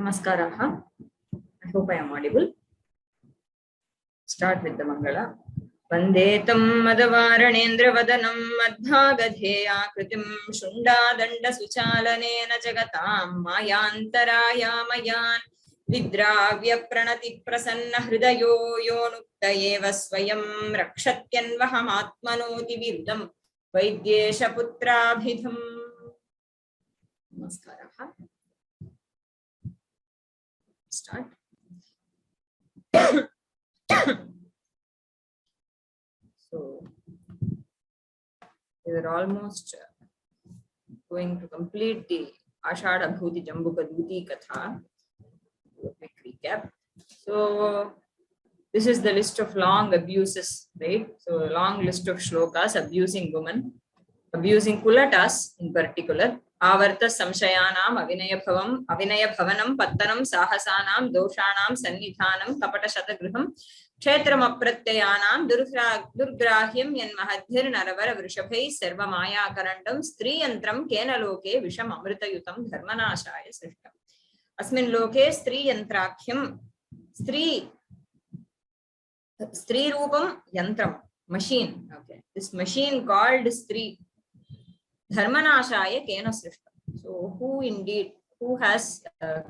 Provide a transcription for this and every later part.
Namaskaraha. I hope I am audible. Start with the Mangala. Vandetam madavaranendra vadanam madbhagadheya kritim shunda danda suchalanena jagatam mayantaraya mayan vidravya pranati prasanna hridayo yonukta eva swayam rakshatyanvaham atmanoti virdam vaidyesha putrabhidham. Namaskaraha. Start. So we are almost going to complete the Ashadhabhuti-jambuka-duti-katha. A quick recap. So this is the list of long abuses, right? So a long list of shlokas abusing women, abusing kulatas in particular. Avarta samshayanam avinaya bhavanam pattanam sahasanam doshanam sannidhanam kapata shatagriham kshetram apratyayanam durgrahyam yanmahadhir naravara vrishabhai sarva maya karandam striyantram kena loke visham amritayutam dharmanashaya srishtam. Asmin loke striyantrakhyam stri rupam yantram, machine. Okay, this machine called stri dharmanashaya kena srishtam. So who has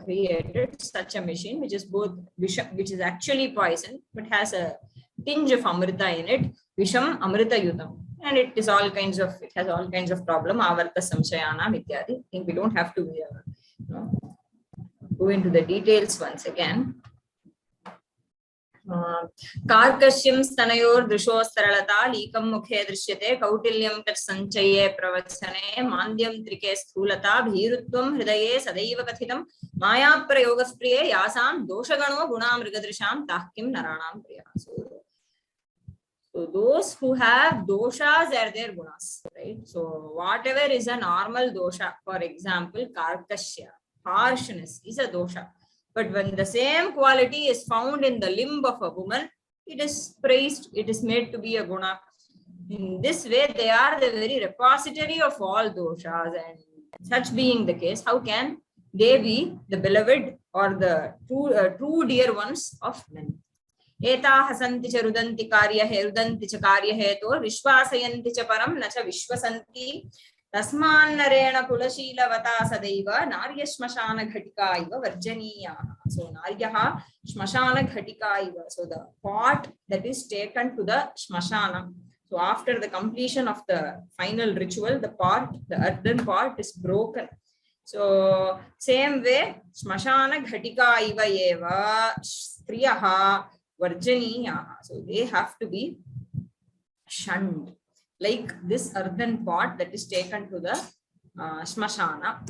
created such a machine which is both visham, which is actually poison but has a tinge of amrita in it, visham amritayutam, and it has all kinds of problem. Avarta samshayanam ityadi. I think we don't have to go into the details once again. Karkashyam stanayor drishos saralata likam mukhe drishyate kautilyam tat sanchaye pravachane mandyam trike sthulata bhirutvam hridaye sadaiva kathitam maya prayogaspriye yasam doshagano gunamrigadrisham tahkim naranam priya. So those who have doshas are their gunas, right? So whatever is a normal dosha, for example, karkashya, harshness is a dosha. But when the same quality is found in the limb of a woman, it is praised, it is made to be a guna. In this way, they are the very repository of all doshas, and such being the case, how can they be the beloved or the true dear ones of men? Eta hasanti cha rudanti cha karyaheto vishwasayanti cha param na cha vishwasanti tasmannarena kulashila vata sadaiva narya shmashana ghatika iva varjaniya. So naryaha shmashana ghatika iva. So the pot that is taken to the shmashana. So after the completion of the final ritual, the earthen pot is broken. So same way, shmashana ghatika iva eva striyaha varjaniya. So they have to be shunned. Like this earthen pot that is taken to the shmashana.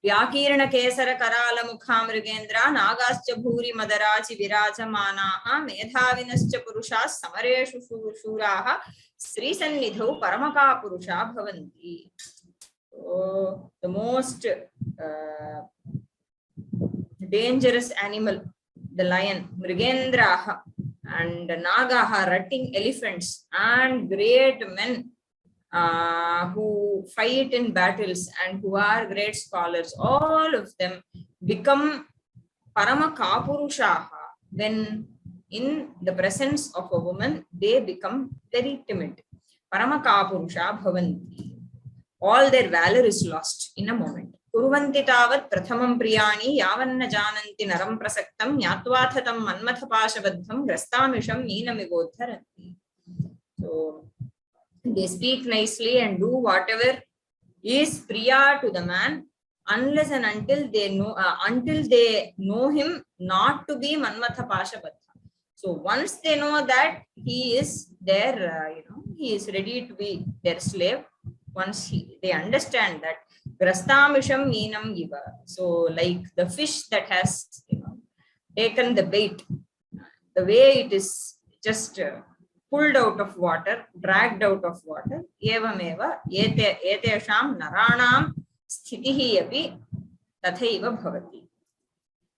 Vyakirana kesara karala mukha mrigendra nagascha bhuri madarachi virajamanaha medhavinascha purushas samareshu shuraha sri sannidhau paramaka purusha bhavanti. So the most dangerous animal, the lion, mrigendraha, and nagaha, rutting elephants, and great men who fight in battles and who are great scholars, all of them become paramakapurushaha. When in the presence of a woman, they become very timid. Paramakapurusha bhavanti. All their valor is lost in a moment. Kuruvanti tavat prathamam priyani yavanna jananti naram prasaktam nyatvathatam manmatha pashabadham grastamisham neenamigodharanti. So they speak nicely and do whatever is priya to the man unless and until they know him not to be manmatha pashabadha. So once they know that he is their he is ready to be their slave, once they understand that grastamisham meenam iva. So like the fish that has taken the bait, the way it is just pulled out of water, dragged out of water, evameva etesham naranam sthitihi api tathaiva bhavati.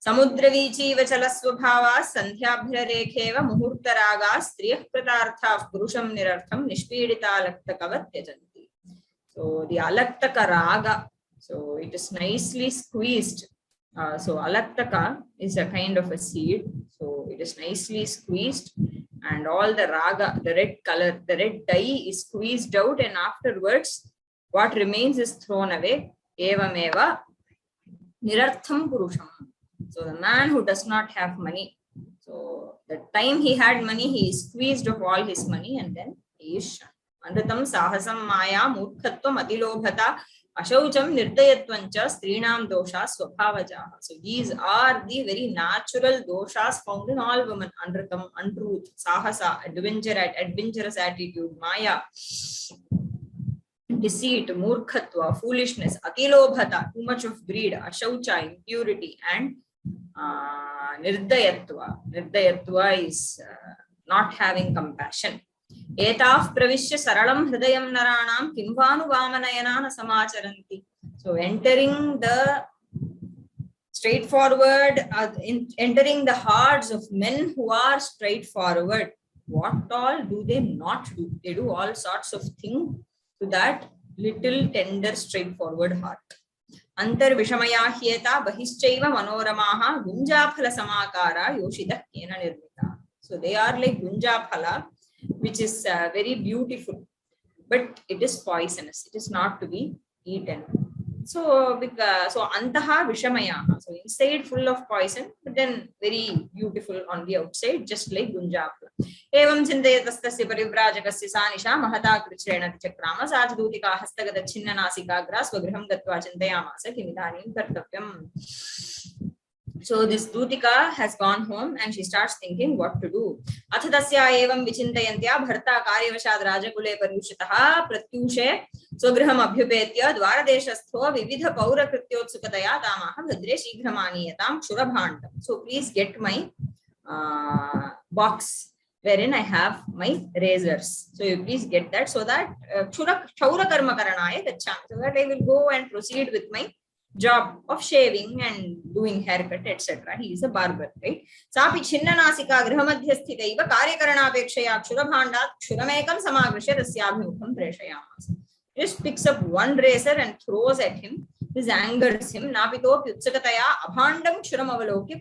Samudravichiva chalasvabhava sandhyabhirarekheva muhurtaraga striyah pratartha purusham nirartham nishpidita alaktakavat yajanti. So the alaktaka raga, so it is nicely squeezed So alaktaka is a kind of a seed. So it is nicely squeezed, and all the raga, the red color, the red dye is squeezed out, and afterwards what remains is thrown away. Evameva nirartham purusham. So the man who does not have money, so the time he had money, he squeezed of all his money, and then he is shunned. Anratam sahasam maya murkhatvam atilobhata ashaucham nirdayatvancha strinam doshas swabhavajaha. So these are the very natural doshas found in all women. Anratam, untruth, sahasa, adventurous attitude, maya, deceit, murkhatva, foolishness, atilobhata, too much of greed, ashaucha, impurity, and nirdayatva. Nirdayatva is not having compassion. Etaf pravishya saralam hridayam naranam kimvanu vamanayana samacharanti. So entering the straightforward, entering the hearts of men who are straightforward, what all do they not do? They do all sorts of things to that little tender straightforward heart. Antar vishamaya hyeta bahischaiva manoramaha gunjaphala samakara yoshida kena nirmita. So they are like gunjaphala, which is very beautiful, but it is poisonous. It is not to be eaten. So antaha vishamaya. So inside full of poison, but then very beautiful on the outside, just like gunjaphala. Evam chintayatastasya parivrajagasya sanisha mahata krichrena chakrama sajdutika hastagata chinna nasikagra swagriham gatva chintayamasa kimidanim kartavyam. So this Dutika has gone home and she starts thinking what to do. Athadasya evam vichintayantya bharta karyavashad rajakule paryushitaha pratyushe swagriham abhyupetya dvaradeshastho vividha paura krityotsuktaya tamaha bhadre shighramaniyatam kshurabhandam. So please get my box wherein I have my razors. So you please get that, so that kshaura karma karanaya gachami, so that I will go and proceed with my job of shaving and doing haircut, etc. He is a barber, right? Sapi chinna nasika grihamadhyasthitaiva karyakaranaapekshaya kshurabhandat kshuramekam samagrishya tasyabhimukham preshayamasa. Just picks up one razor and throws at him. This angers him. Napito pyutsakataya abhandam kshuram avalokya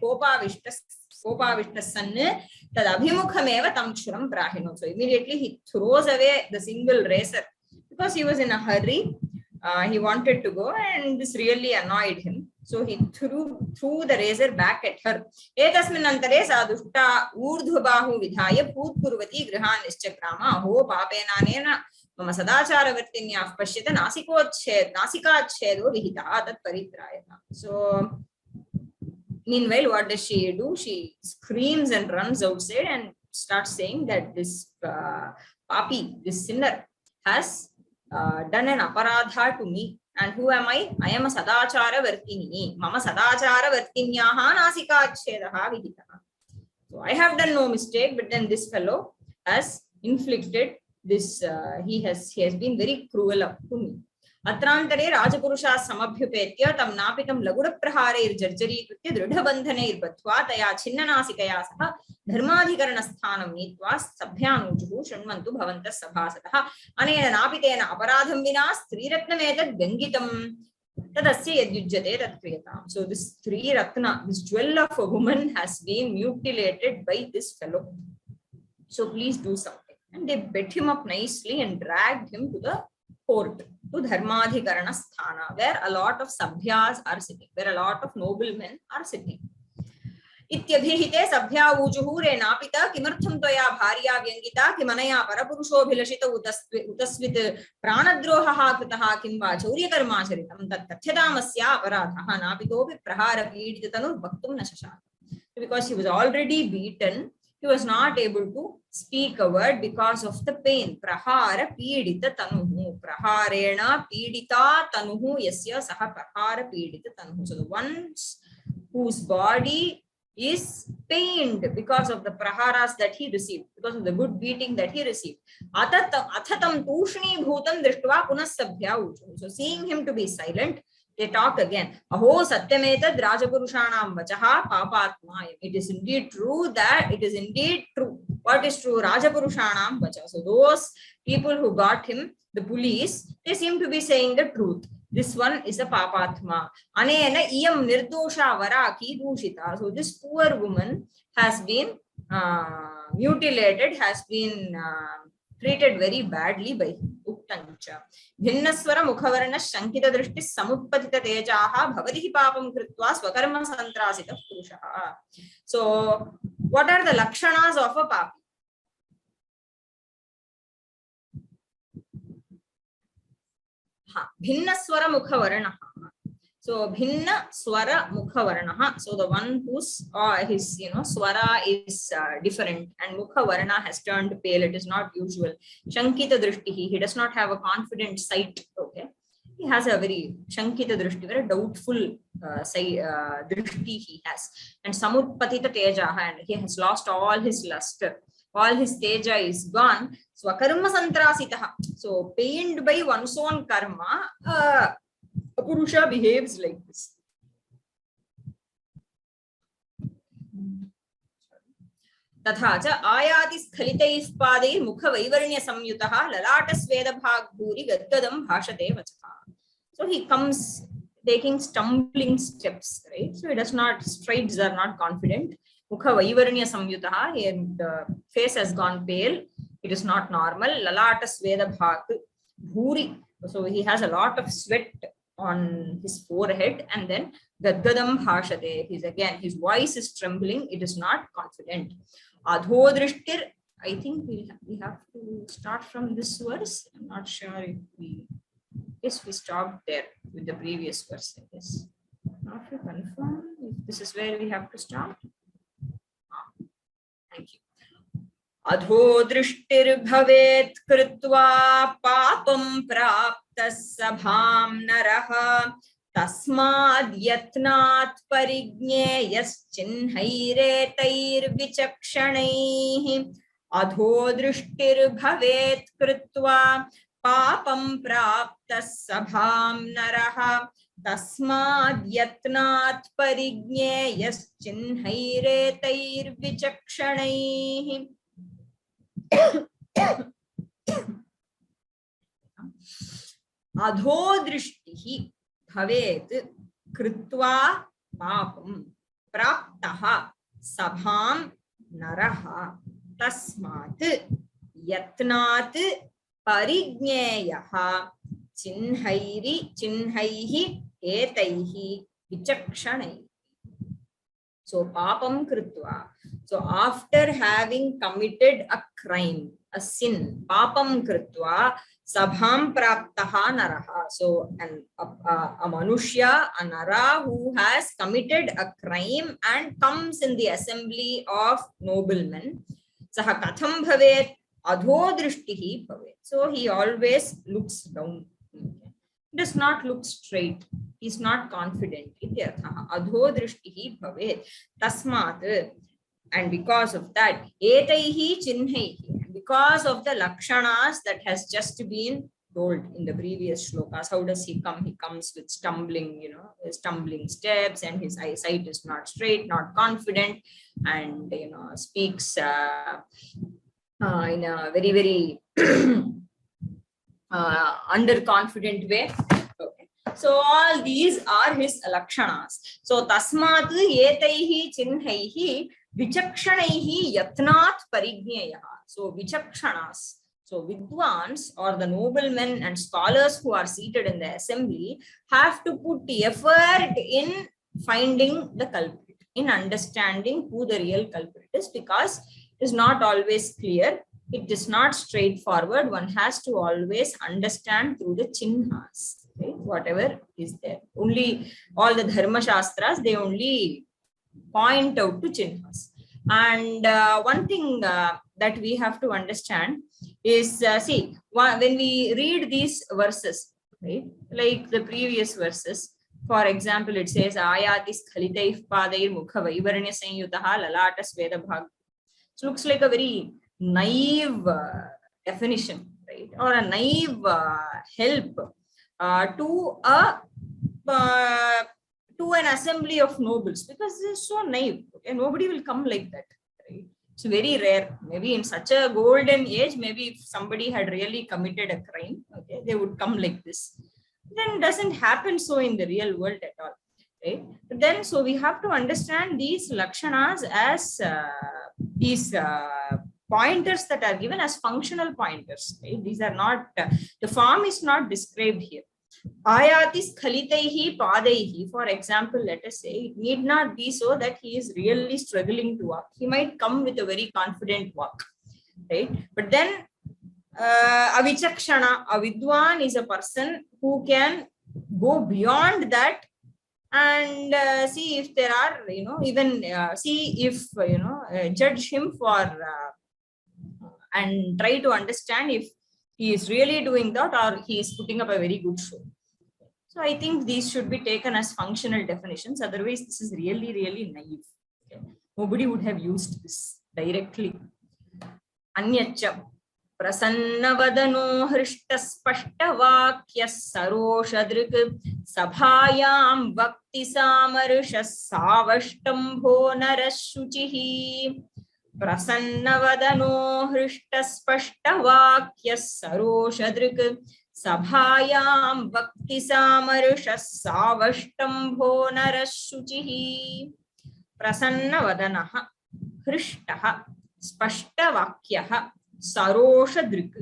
kopavishtasanne tadabhimukhameva tam kshuram prahino. So immediately he throws away the single razor because he was in a hurry. He wanted to go, and this really annoyed him. So he threw the razor back at her. Etasmin antare sadushta urdhvabahu vidhaya putkurvati grihan nischakrama ho papenanena mama sadachara vartinyah pashyata nasikachchedo vihita tat paritrayata. So meanwhile, what does she do? She screams and runs outside and starts saying that this papi, this sinner, has done an aparadha to me. And who am I? I am a sadachara vartini. Mama sadachara vartinyaha nasikachchedaha viditaha. So I have done no mistake, but then this fellow has inflicted this, he has been very cruel up to me. Atrantare Rajapurusha samabhyupetya tam napitam laguraprahare jarjaritutya dridhabandhane irbathva taya chinnanasikaya saha dharmadhikaranasthanam nitva sabhyanujuhu shrunvantu bhavantas sabhasataha anena napitena aparadham vina striratnametad gangitam tadasya yadyujyate tatkriyataam. So this Sri Ratna, this jewel of a woman, has been mutilated by this fellow. So please do something. And they bet him up nicely and dragged him to the court, to Dharmadhikarana Sthana, where a lot of sabhyas are sitting, where a lot of noblemen are sitting. Ityabhihite sabhya ujuhu re napita kimartham toya bharya vyangita kimanaya parapurusho bhilashita utasvit pranadrohaha kritaha kimva chaurya karma charitam tat tathyadamasya aparadhaha napitopi prahara piditatanur bhaktum nashashat. Because he was already beaten, he was not able to speak a word because of the pain. Prahara pidita tanuhu. Praharena pidita tanuhu yasya saha prahara pidita tanuhu. So the ones whose body is pained because of the praharas that he received, because of the good beating that he received. Athatam tushni bhutam drishtva punas sabhya uju. So seeing him to be silent, they talk again. Aho satyametad rajapurushanam vachaha papatma. It is indeed true that it is indeed true. What is true? Rajapurushanam vacha. So those people who got him, the police, they seem to be saying the truth. This one is a papatma. Anena iyam nirdosha vara kidushita. So this poor woman has been mutilated, has been treated very badly by Uktancha. Bhinnaswara mukhavarana shankita drishti samutpatita tejaha bhavatihi papam kritva swakarma santrasita purushaha. So what are the lakshanas of a papi? Bhinna swara mukhavarana. So bhinna swara mukhavarana. So the one whose his swara is different, and mukhavarana has turned pale. It is not usual. Shankita drishtihi. He does not have a confident sight. Okay, he has a very shankita drishti, very doubtful drishti he has. And samutpatita tejaha, and he has lost all his luster. All his teja is gone. Swakarma santrasitaha. So pained by one's own karma, a Purusha behaves like this. Tatha cha ayati skhalitaiः padaiः mukha vaivarnya samyutaha lalata sveda bhag bhuri gadgadam bhashate vachaha. So he comes taking stumbling steps, right? So he does not, strides are not confident. Mukha vaivarnya samyutaha, and the face has gone pale. It is not normal. Lalata sveda bhag bhuri. So he has a lot of sweat on his forehead, and then gadgadam bhashate. His voice is trembling. It is not confident. Adhodrishtir. I think we have to start from this verse. I'm not sure if we. Yes, we stopped there with the previous verse. I guess. Not to confirm if this is where we have to start. Thank you. Adhodrishtir bhavet kritva papam praptas sabham naraha tasmad yatnat parigneyas chinhairetair vichakshanaihi. Adhodrishtir bhavet kritva papam praptas sabham naraha tasmad yatnat parigneyas chinhairetair vichakshanaihi. Adhodrishtihi bhavet kritva papam praptaha sabham naraha tasmat yatnat parigneyaha chinhaihi etaihi vichakshanaihi. So papam kritva. So after having committed a crime, a sin, papam kritva, sabham praptaha naraha. So a manushya, a nara who has committed a crime and comes in the assembly of noblemen. Saha katham bhavet adhodrishtihi bhavet. So he always looks down. He does not look straight. He is not confident. Adhodrishtihi bhavet. Tasmat. And because of that, etaihi chinhaihi, because of the lakshanas that has just been told in the previous shlokas. How does he come? He comes with stumbling, stumbling steps, and his eyesight is not straight, not confident, and speaks in a very, very underconfident way. Okay. So all these are his lakshanas. So tasmat etaihi chinhaihi vichakshanaihi yatnat parigneyaha. So vichakshanas, so vidwans or the noblemen and scholars who are seated in the assembly have to put effort in finding the culprit, in understanding who the real culprit is, because it is not always clear. It is not straightforward. One has to always understand through the chinhas, right? Whatever is there. Only all the dharma shastras, they only point out to chinhas. And one thing that we have to understand is, see, when we read these verses, right, like the previous verses, for example, it says, Ayati skhalitaiः padaiः mukha vaivarnya sanyutaha lalata sveda bhag. It looks like a very naive definition, right, or a naive help to an assembly of nobles, because they're so naive. Okay, nobody will come like that, right? It's very rare. Maybe in such a golden age, maybe if somebody had really committed a crime, okay, they would come like this. then doesn't happen so in the real world at all, right? But then, so we have to understand these lakshanas as these pointers that are given as functional pointers, right? These are not, the form is not described here. Ayati skalitaihi padaihi, for example, let us say, it need not be so that he is really struggling to walk. He might come with a very confident walk, right? But then avichakshana, a vidwan is a person who can go beyond that and see if there are, even see if, judge him for and try to understand if he is really doing that or he is putting up a very good show. So I think these should be taken as functional definitions. Otherwise, this is really, really naive. Okay? Nobody would have used this directly. Anyacha. Prasannavadano hristaspaštavakyas saroshadrik sabhayam bhakti samarshas savashtambho narashuchihi. Prasannavadano hristaspaštavakyas saroshadrik sabhayam bhakti samarshas savashtambho narashuchihi. Prasannavadanaha hrishtaha spaštavakyah Saroshadrik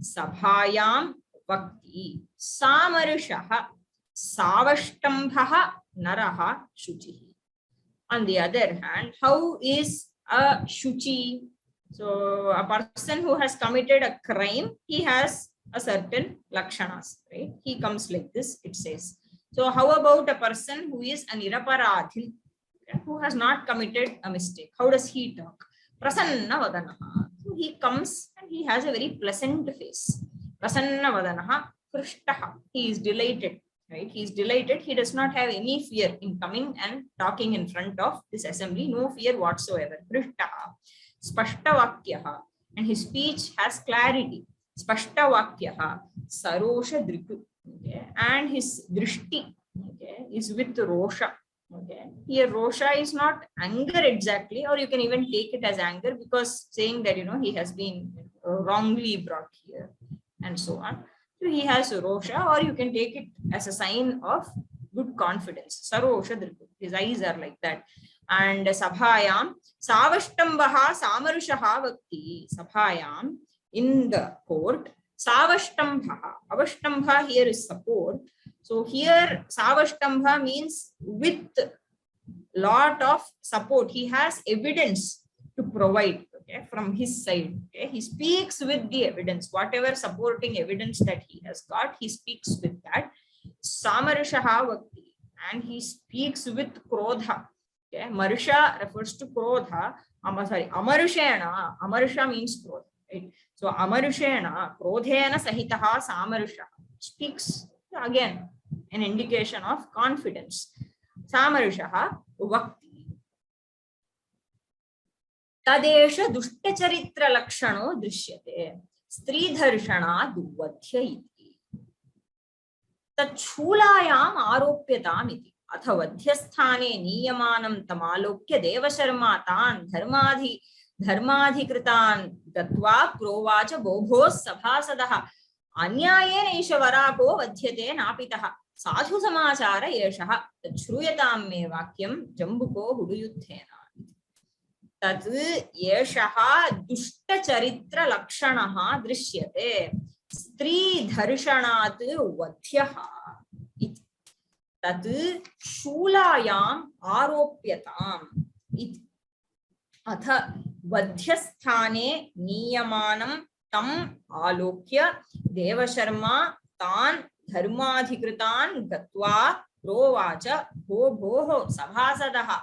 Sabhayam Bhakti Samarshaha Savashtambha Naraha Shuchi. On the other hand, how is a Shuchi? So a person who has committed a crime, he has a certain lakshanas, right? He comes like this, it says. So how about a person who is a niraparadhi, who has not committed a mistake? How does he talk? Prasanna Vadanaha. He comes and he has a very pleasant face. Prasanna Vadanaha Krishtaha. He is delighted, right? He is delighted. He does not have any fear in coming and talking in front of this assembly. No fear whatsoever. Krishtaha. Spashtavakyaha. And his speech has clarity. Spashtavakyaha. Sarosha Driku. Okay. And his drishti, okay, is with Rosha. Okay. Here Rosha is not anger exactly, or you can even take it as anger, because saying that, he has been wrongly brought here and so on. So he has Rosha, or you can take it as a sign of good confidence. Sarosha Driku. His eyes are like that. And Sabhayam, Savashtambaha Samarushaha Bhakti. Sabhayam, in the court, Savashtambha. Avashtambha here is support. So here Savashtambha means with lot of support. He has evidence to provide, okay, from his side. Okay? He speaks with the evidence. Whatever supporting evidence that he has got, he speaks with that. Samarshaha Bhakti. And he speaks with Krodha. Okay? Marsha refers to Krodha. Amarushena. Amarsha means Krodha. Right? So Amarushena, Krodhena Sahitaha Samarsha speaks again an indication of confidence. Samarshaha Vakti. Tadesha Duštacharitra Lakshano Drishyate. Stridharshana Duvadhya iti. Tachhulayam aropyatam iti. Atha vadhyasthane niyamanam tamalokya devasharma tan dharmadhikritan gatva provacha bobhos sabhasadaha anyayena ishavarako vadhyate napitaha sadhu samachara yeshaha tachruyatam me vakyam jambuko huduyuthena. Tat yeshaha dushta charitra lakshanaha drishyate stri dharshanat vadhyaha iti. Tat shulayam aropyatam iti. Atha vadhyasthane niyamanam tam alokya devasharma tan dharmadhikritan gatva provacha bho sabhasadaha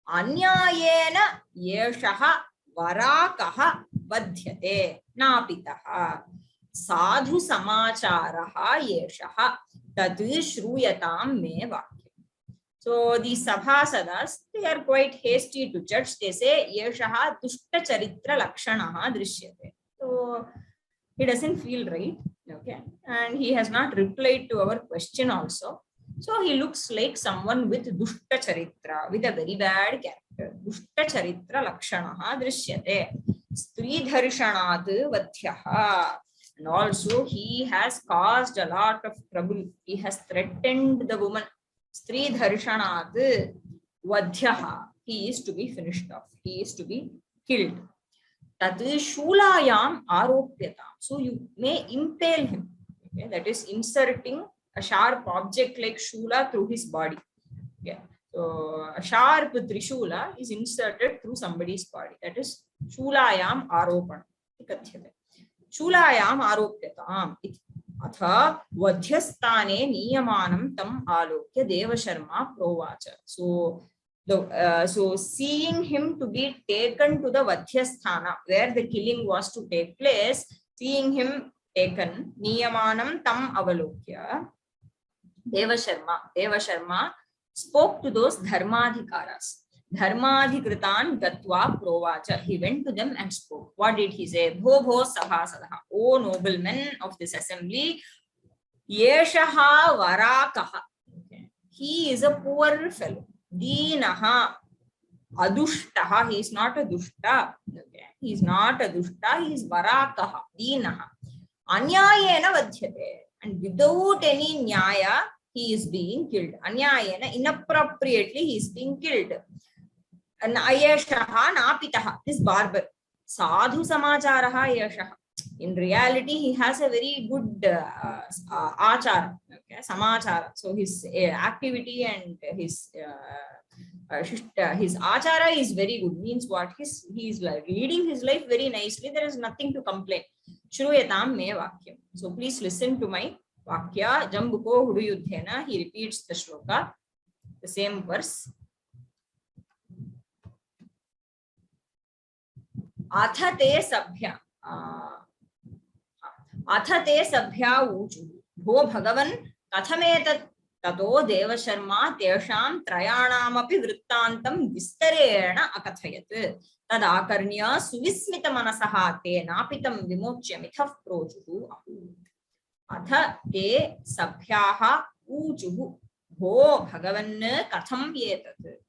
anyayena yeshaha varakaha vadhyate napitaha sadhu samacharaha yeshaha tad shruyatam me vakyam. So these sabhasadas, they are quite hasty to judge. They say yeshaha dushta charitra lakshanaha drishyate. So he doesn't feel right, okay, and he has not replied to our question also. So he looks like someone with dushta charitra, with a very bad character. Dushta charitra lakshanaha drishyate. Stridharshanat vadhyaha. And also he has caused a lot of trouble. He has threatened the woman. Stri dharshanat vadhyaha. He is to be finished off. He is to be killed. Tat shulayam aropyatam. So you may impale him. Okay? That is inserting a sharp object like shula through his body. Okay? So a sharp trishula is inserted through somebody's body. That is shulayam aropan. Shulayam aropyatam. Atha vadhyasthane niyamanam tam alokya Devasharma provacha. So seeing him to be taken to the vadhyasthana where the killing was to take place, seeing him taken, niyamanam tam avalokya, Devasharma spoke to those dharmadhikaras. Dharmadhikritan gatva provacha. He went to them and spoke. What did he say? Bho bho sabhasadaha. O noblemen of this assembly, yeshaha varakaha. Okay. He is a poor fellow. Dinaha adushtaha. He is not a dushta. Okay. He is not a dushta. He is varakaha. Dinaha. Anyayena vadhyate. And without any nyaya, he is being killed. Anyayena, inappropriately, he is being killed. Ayeshaha napitaha. This barber. Sadhu samacharaha yeshaha. In reality, he has a very good achara, okay, samachara. So his activity and his achara is very good. Means what? He is like leading his life very nicely. There is nothing to complain. Shruyatam me vakyam. So please listen to my vakya. Jambuko huduyudhena. He repeats the shloka, the same verse. Atha te sabhya. Atha te sabhya uchu. Bho Bhagavan kathametat tato Devasharma tesham trayanamapi vrittantam vistarena akathayat. Tad akarnya suvismita manasaha te napitam vimochya mithaf projuhu ahu. Atha te sabhyaha uchu. Bho Bhagavan katham yetat.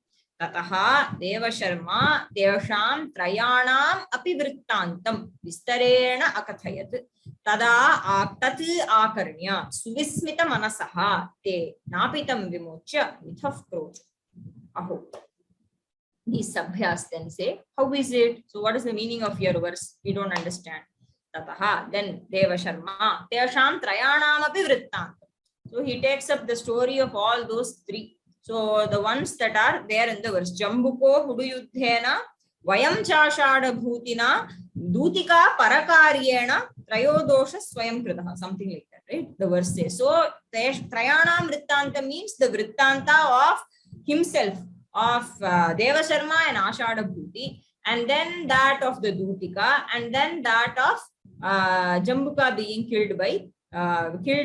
Tataha Devasharma tesham trayanam api vrittantam vistarena akathayat. Tada tat akarnya suvismita manasaha te napitam vimochya mithaf kroja. Aho. These sabhyas then say, how is it? So what is the meaning of your verse? We don't understand. Tataha, then Devasharma tesham trayanam api vrittantam. So he takes up the story of all those three. So the ones that are there in the verse, Jambuko huduyudhena vayam chashadabhutina dutika parakaryena trayodosha swayam kritaha, something like that, right? The verse says. So trayanam vrittanta means the vrittanta of himself, of Devasharma and Ashadhabhuti, and then that of the Dutika, and then that of Jambuka being killed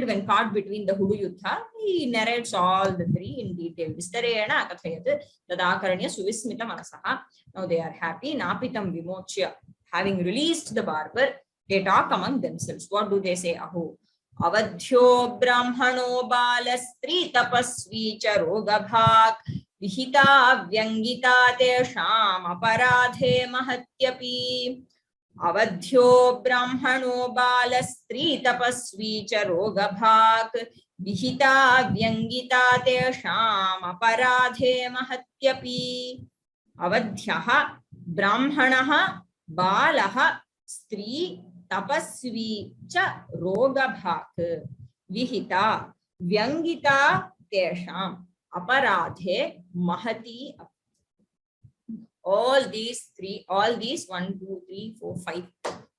when caught between the Huduyutha. He narrates all the three in detail. Vistarena akathayat tadakaranya suvismita manasaha. Now they are happy. Napitam vimochya. Having released the barber, they talk among themselves. What do they say? Aho. Avadhyo brahmano balastri tapasvi cha rogabhak vihita vyangita tesham aparadhe mahatyapi. Avadhyo brahmano balastri tapasvi cha rogabhak vihita vyangita tesham aparadhe mahatyapi. Avadhyaha brahmanaha balaha stri tapasvi cha rogabhak vihita vyangita tesham aparadhe mahati. All these 1, 2, 3, 4, 5,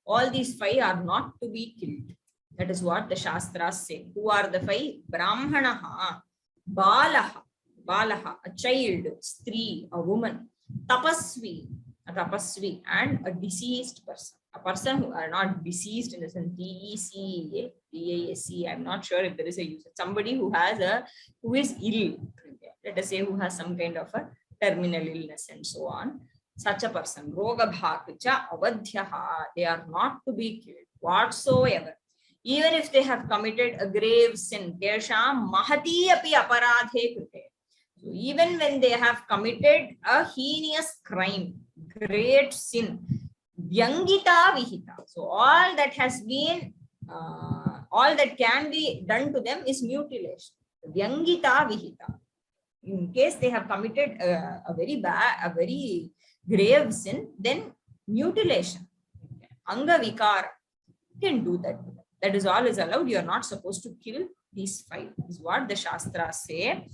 all these 5 are not to be killed. That is what the Shastras say. Who are the 5? Brahmanaha, Balaha, a child, Stri, a woman, Tapasvi, and a deceased person. A person who are not deceased in the sense DECA, I'm not sure if there is a use. Somebody who is ill. Let us say who has some kind of a terminal illness and so on. Such a person, Roga Bhakucha Avadhyaha, they are not to be killed whatsoever. Even if they have committed a grave sin, Tesham Mahati api aparadhe krite. So even when they have committed a heinous crime, great sin, Vyangita Vihita. So all that has been all that can be done to them is mutilation. Vyangita vihita. In case they have committed a very grave sin, then mutilation, anga vikara, can do that. That is all is allowed. You are not supposed to kill these five. Is what the Shastras say.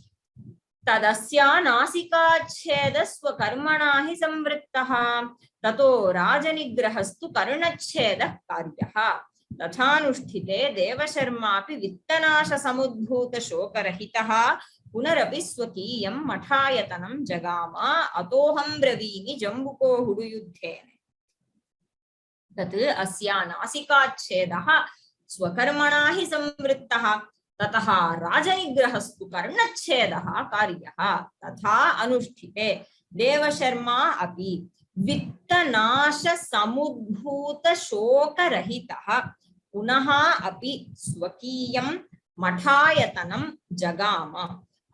Tadasya nasikacheda swakarmana hi samvrittaha tato rajanigrahastu karunacheda karyaha tathanusthite devasharmapi vittanasha samudbhuta shokarahitaha punarapi swakiyam mathayatanam jagama atoham bravimi jambuko huduyudhene tat asya nasikacheda swakarmana hi samvrittaha ततः राजनिग्रहस्तु कर्णच्छेदः कार्यः तथा अनुष्ठिते देवशर्मा अपि वित्तनाश समुद्भूत शोकरहितः पुनः अपि स्वकीयं मठायतनं जगाम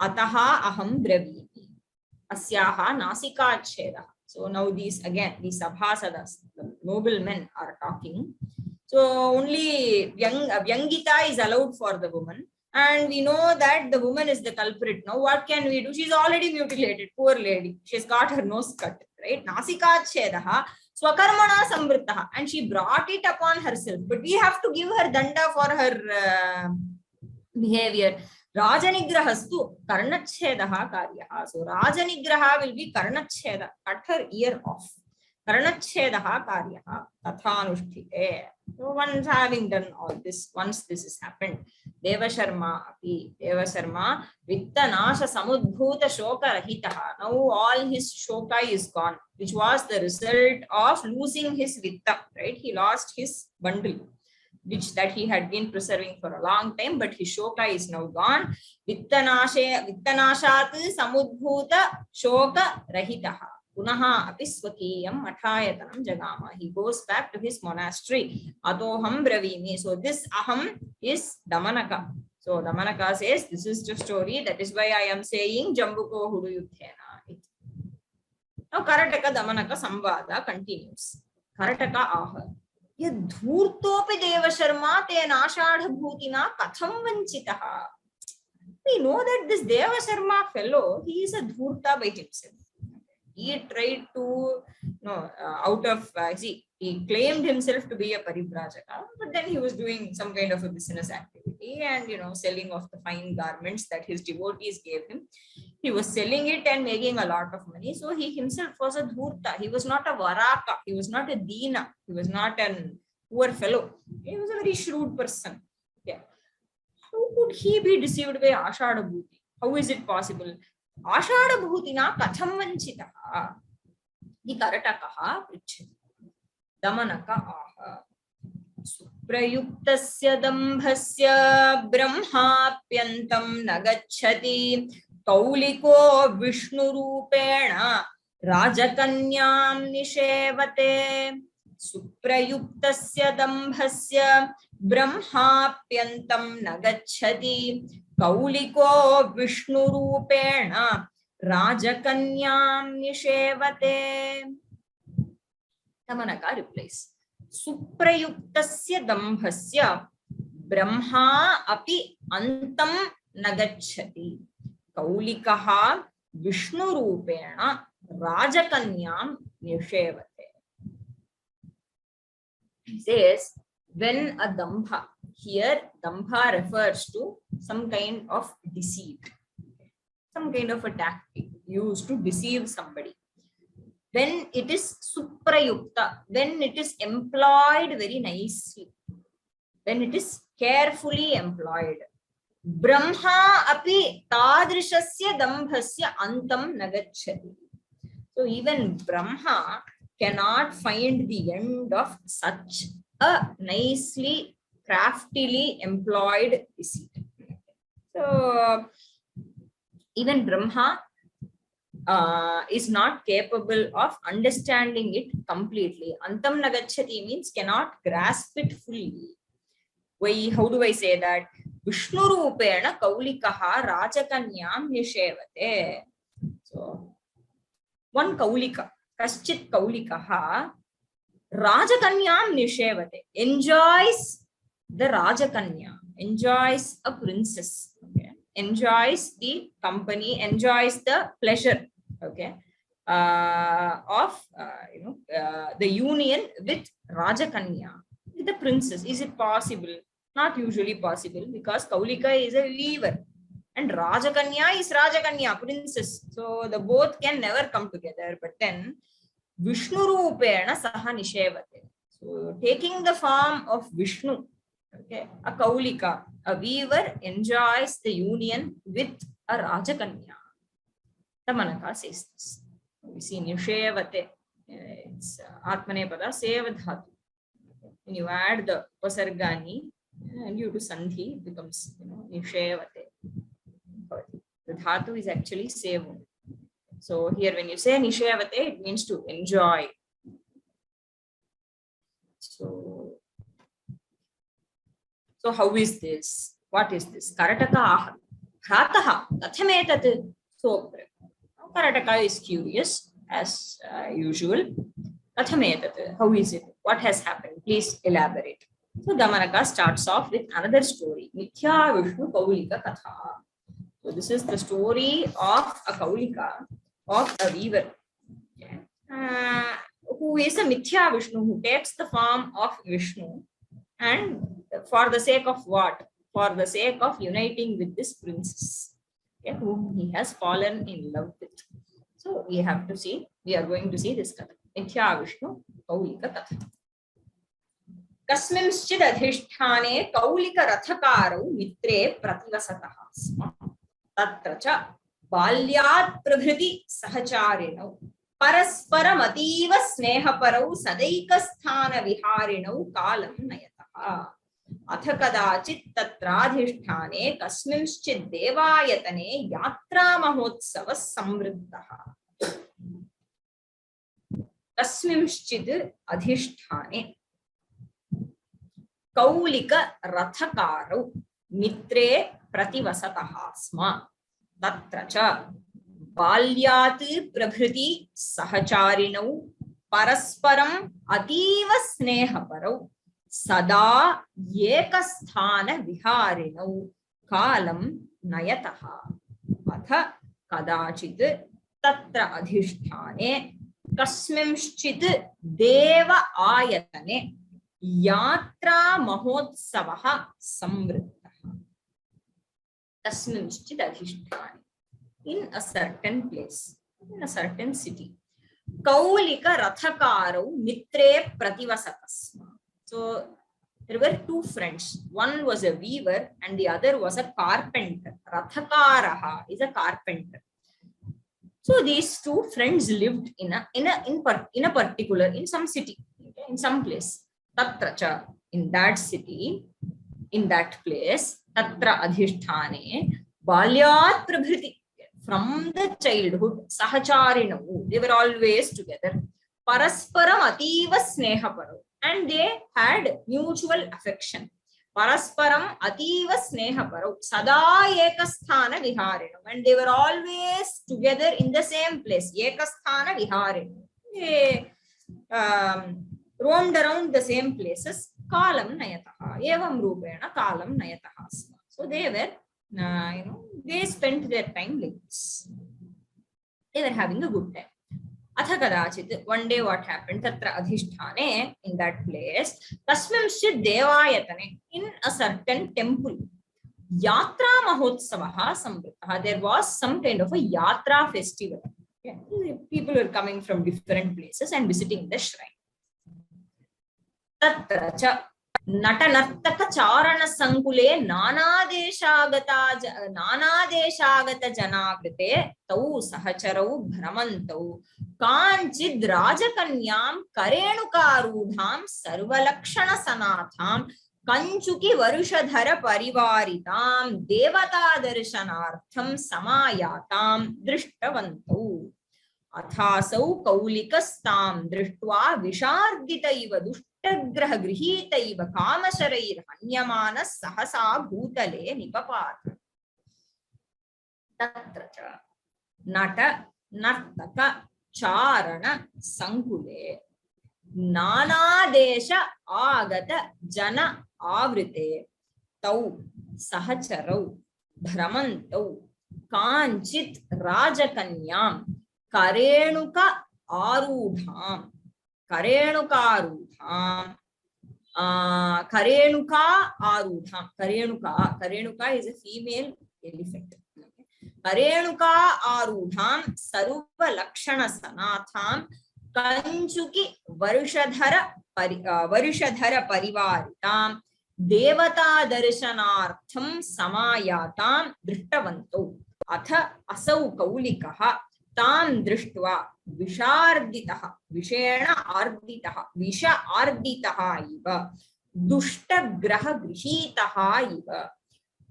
अतः अहं ब्रवीमि अस्याः नासिकाच्छेदः. So now these sabhasadas, the noblemen are talking. So only Vyangita is allowed for the woman. And we know that the woman is the culprit. Now what can we do? She's already mutilated, poor lady. She's got her nose cut, right? Nasikachhedaha swakarmana samvrittaha. And she brought it upon herself. But we have to give her danda for her behavior. Rajanigrahastu karnachhedaha karyaha. So Rajanigraha will be karnachheda, cut her ear off. Karnachhedaha karyaha tathanusthite. So once having done all this, once this has happened, Devasharma vittanasha samudbhuta shokarahitaha. Now all his shoka is gone, which was the result of losing his vitta, right? He lost his bundle, which that he had been preserving for a long time, but his shoka is now gone. Vittanashat samudbhuta shokarahitaha. Punaha api swakiyam mathayatanam jagama. He goes back to his monastery. Atoham bravimi. So this aham is Damanaka. So Damanaka says, this is the story. That is why I am saying Jambuko huduyudhena. Now Karataka Damanaka Samvada continues. Karataka aha. Yadhurtopi devasharma te Ashadhabhutina katham vanchitaha. We know that this Devasharma fellow, he is a dhurta by himself. He tried to, he claimed himself to be a parivrajaka, but then he was doing some kind of a business activity and, selling of the fine garments that his devotees gave him. He was selling it and making a lot of money. So he himself was a dhurta. He was not a varaka. He was not a dina. He was not a poor fellow. He was a very shrewd person. Yeah. How could he be deceived by Ashadhabhuti? How is it possible? Ashadhabhutina katham vanchitaha. The Karatakaha pritchati. Damanaka aha. Suprayuktasya dambhasya brahmapyantam nagacchati kauliko vishnurupena rajakanyam nishevate. Suprayuktasya dambhasya brahmapyantam nagacchati kauliko vishnurupena rajakanyam nishevate. Damanaka replies, Suprayuktasya dambhasya brahma api antam nagacchati kaulikaha vishnurupena rajakanyam nishevate. He says, when a dambha, here dambha refers to some kind of deceit, some kind of a tactic used to deceive somebody. When it is suprayukta, when it is employed very nicely, when it is carefully employed, brahma api tadrishasya dambhasya antam nagacchati. So even Brahma cannot find the end of such a nicely, craftily employed deceit. So even Brahma is not capable of understanding it completely. Antam nagacchati means cannot grasp it fully. Why? How do I say that? Vishnurupena kaulikaha rajakanyam nishevate. So one kaulika, kaschit kaulikaha rajakanyam nishevate, enjoys the Rajakanya enjoys a princess, okay, enjoys the company, enjoys the pleasure, okay, of the union with Rajakanya, with the princess. Is it possible? Not usually possible, because Kaulika is a weaver and Rajakanya is Rajakanya, princess. So the both can never come together. But then Vishnu Rupena Saha Nishevate. So taking the form of Vishnu, okay, a Kaulika, a weaver, enjoys the union with a Rajakanya. Tamanaka says this. We see Nishevate. It's Atmanepada Sevadhatu. When you add the Pasargani and due to Sandhi, it becomes Nishevate. The Dhatu is actually Sevu. So here when you say Nishevate, it means to enjoy. So how is this? What is this? Karataka Bhrataha Kathametat. So Karataka is curious as usual. Kathametat. How is it? What has happened? Please elaborate. So Damanaka starts off with another story. Mithya Vishnu Kaulika-katha. So this is the story of a Kaulika, of a weaver, okay, who is a Mithya Vishnu, who takes the form of Vishnu, and for the sake of what? For the sake of uniting with this princess, okay, whom he has fallen in love with. So we are going to see this katha. Mithya Vishnu Kaulika-katha. Kasminschid adhishthane Kaulika-rathakarau mitre prativasatah sma. Tatra cha balyat prabhriti sahacharinau parasparam ativa snehaparau sadaikasthana viharinau kalam nayataha. Atha kadachit tatradhishthane kasminschid devayatane yatra mahotsavas samvriddhaha. Kasminschid adhishthane Kaulika-rathakarau mitre prativasataha sma. Tatra cha balyat prabhriti sahacharinau parasparam ativa snehaparau sada ekasthana viharinau kalam nayataha. Atha kadachit tatra adhishthane kasminschid deva ayatane yatra mahotsavaha samvriddhaha. Kasminschid adhishthane. In a certain place, in a certain city, Kaulika-rathakarau mitre prativasatasma. So there were two friends. One was a weaver and the other was a carpenter. Rathakaraha is a carpenter. So these two friends lived in some city, okay, in some place. Tatracha, in that city, in that place, tatra adhishthane balyat prabhriti. From the childhood, sahacharinavu, they were always together. Parasparam ativa snehaparu, and they had mutual affection. Parasparam ativa snehaparu, sada ekasthana viharinu, and they were always together in the same place. Ekasthana viharinu. They roamed around the same places. Kalam nayataha. Evam rupena kalam nayataha. So they were they spent their time like this. They were having a good time. Atha kadachit, one day what happened? Tatra adhishthane, in that place, kasminschid devayatane, in a certain temple, yatra mahotsavaha samvriddhaha. There was some kind of a yatra festival. Okay. People were coming from different places and visiting the shrine. Tatra cha Natanartaka charana sankule nanadeshagata janagrite tau sahacharau bhramantau kanchid rajakanyam karenukarudham sarvalakshana sanatham kanchuki varushadhara parivaritam devata darshanartham samayatam drishtavantau. Athasau kaulikastam drishtva vishardita iva dushtagraha grihita iva kamasarair hanyamana sahasa bhutale nipapata. Tatracha nata nartaka charana sankule. नानादेश आगत जन आवृते तौ सहचरौ भ्रमन्तौ काञ्चित् राजकन्यां करेणुक आरूढां Karenuka Arudha. Karenuka is a female elephant. Karenuka Arudham Sarupa Lakshana Sanatham Kanchuki Varishadhara Parivaritam Devata Darshanartham Samayatam Drishtavanto Atha Asau Kaulikaha Tam Drishtva Visharditaha Vishena Arditaha Visha Arditaha Iva Dushta Graha Grihitaha Iva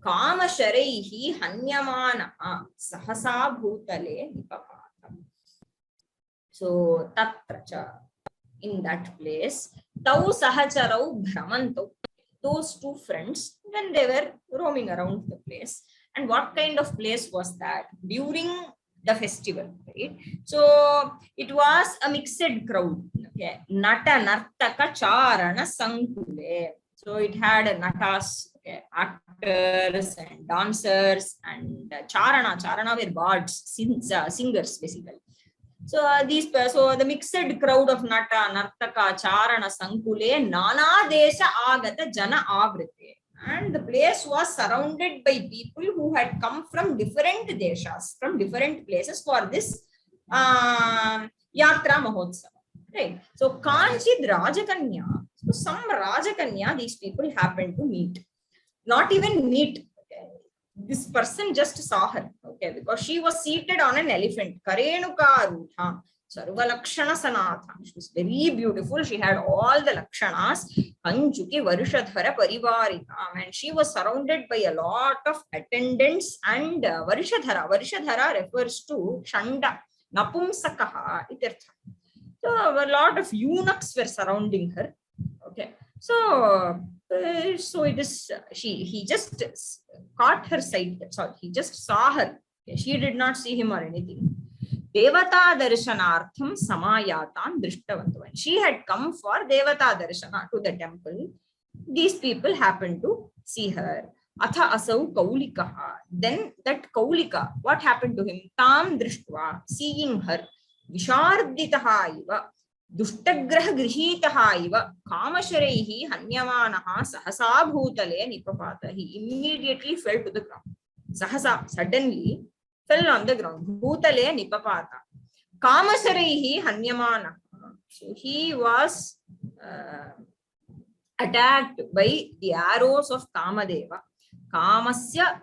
Kamashareihi Hanyamanaha Sahasa Bhutale Nipapata. So Tatracha, in that place, Tau Sahacharau Brahmanto, those two friends, when they were roaming around the place. And what kind of place was that? During the festival, right? So it was a mixed crowd. Okay, Nata Nartaka Charana Sankule. So it had natas, okay, actors and dancers, and Charana were bards, singers basically. So the mixed crowd of Nata Nartaka Charana Sankule Nana Desha Agata Jana Avrite. And the place was surrounded by people who had come from different deshas, from different places for this Yatra Mahotsava. Right. So Kanchid Rajakanya, so some Rajakanya, these people happened to meet. Not even meet. Okay. This person just saw her. Okay, because she was seated on an elephant. Karenuka Rutha. Sarva Lakshana Sanatha. She was very beautiful. She had all the Lakshanas. Kanchuki Varishadhara Parivaritam. And she was surrounded by a lot of attendants and Varishadhara. Varishadhara refers to Shanda, Napumsakaha, itirtha. So a lot of eunuchs were surrounding her. Okay. So it is, he just caught her sight. Sorry, he just saw her. Okay. She did not see him or anything. Devata Darshanartham Samayatam Drishtavantu. She had come for Devata Darshana to the temple. These people happened to see her. Atha Asau Kaulikaha. Then that Kaulika, what happened to him? Tam Drishtva, seeing her. Visharditaha iva. Dushtagraha Grihitaha iva. Kamashareihi Hanyamanaha Sahasa Bhutale Nipapata. He immediately fell to the ground. Sahasa, suddenly fell on the ground. Bhutale Nipapata. Kamashareihi Hanyamanaha. So he was attacked by the arrows of Kamadeva. Kamadevasya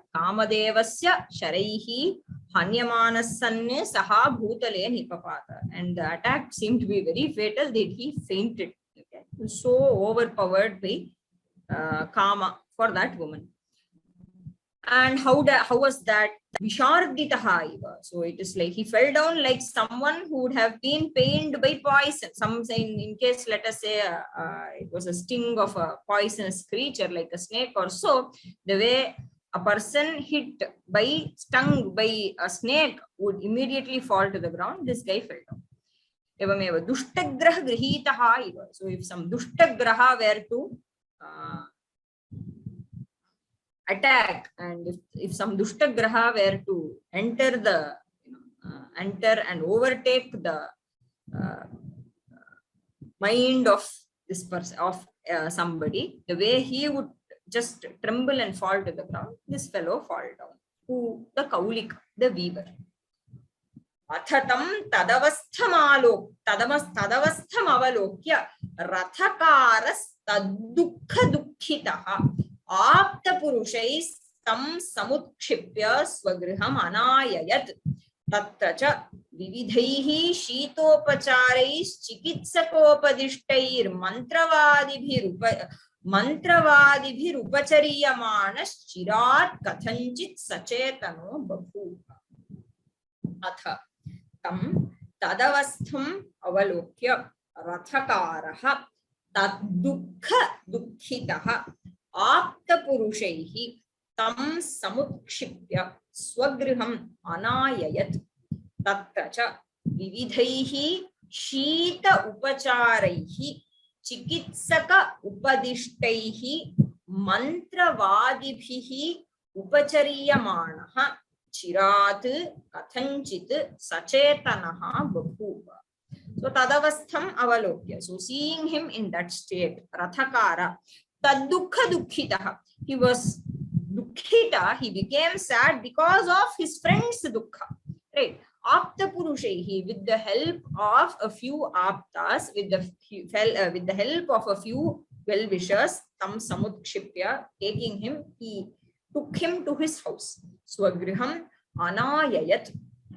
Sharaihi Hanyamanasanne Saha Bhutale Nipapata. And the attack seemed to be very fatal that he fainted. Okay. So overpowered by Kama for that woman. And how was that? Visharditaha iva. So it is like he fell down like someone who would have been pained by poison. Some say in case, let us say it was a sting of a poisonous creature like a snake or so. The way a person stung by a snake would immediately fall to the ground. This guy fell down. Evameva dushtagraha grihitaha iva. So if some dushtagraha were to attack, and if some dushtagraha were to enter and overtake the mind of this person, of somebody, the way he would just tremble and fall to the ground, this fellow fall down. Who? The Kaulika, the weaver. Athatam tadavastham avalokya rathakaras taddukha dukkhitaha Apta Purushais tam samutkhipya swagriham anayayat tatracha vividhaihi shitopacharais chikitsakopadishtair mantravadibhirupachariyamanas chirat kathanchit sachetano babhuva. Atha tam tadavastham avalokya rathakaraha taddukha dukkhitaha Apta Purushaihi tam samutkhipya swagriham anayayat tatracha vividhaihi शीत उपचारैहि चिकित्सक उपदिष्टैहि मंत्रवादिभिः उपचर्यमाणः चिरात् कथंचित् सचेतनः बभूव. So tadavastham avalokya. So seeing him in that state, Rathakara, taddukha dukhitah. He was dukhita, he became sad because of his friend's dukkha. Right? Apta Purushehi, with the help of a few aptas, with the help of a few well-wishers, tam samudkshipya, taking him, he took him to his house. Swagriham anayayat.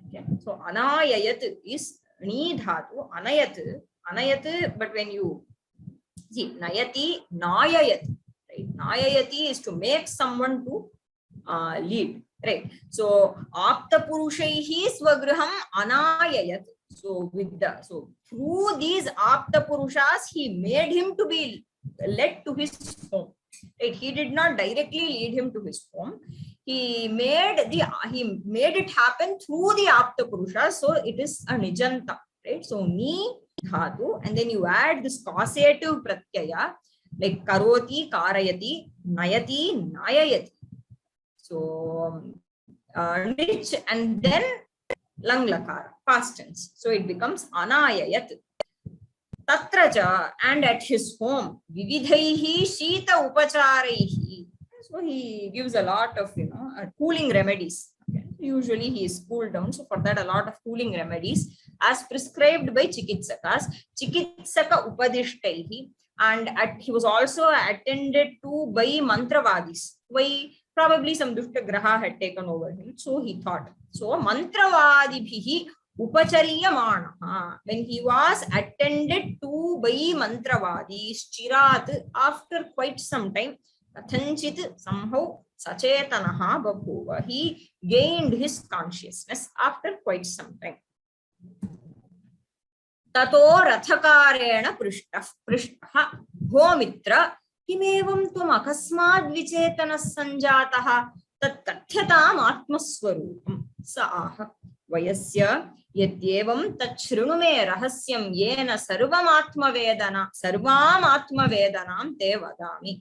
Okay. So anayayat is ni dhatu, anayat, but when you see nayati, nayayat, right? Nayayati is to make someone to lead. Right. So apta purushaihi swagriham anayayat. So through these apta purushas, he made him to be led to his home. Right. He did not directly lead him to his home. He made it happen through the apta purushas. So it is a nijanta. Right. So ni dhatu, and then you add this causative pratyaya like karoti, karayati, nayati, nayayati. So, nich and then lang lakara, past tense. So it becomes anayayat. Tatraja, and at his home, vividhaihi shita upacharaihi. So he gives a lot of, cooling remedies. Okay. Usually he is cooled down. So for that, a lot of cooling remedies as prescribed by chikitsakas. Chikitsaka upadishtaihi. And he was also attended to by mantravadis. Why? Probably some dushta graha had taken over him. So he thought. So mantravadibhihi upachariyamana. When he was attended to by mantravadis, chirat, after quite some time, kathanchit, somehow, sachetanaha babhuva. He gained his consciousness after quite some time. Tato rathakarena prishtah Vomitra किमेवं त्वम् अकस्माद् विचेतनः सञ्जातः तत् कथ्यताम् आत्मस्वरूपं स आह वयस्य यद्येवं तत् शृणु मे रहस्यं येन सर्वाम् आत्मवेदनां ते वदामि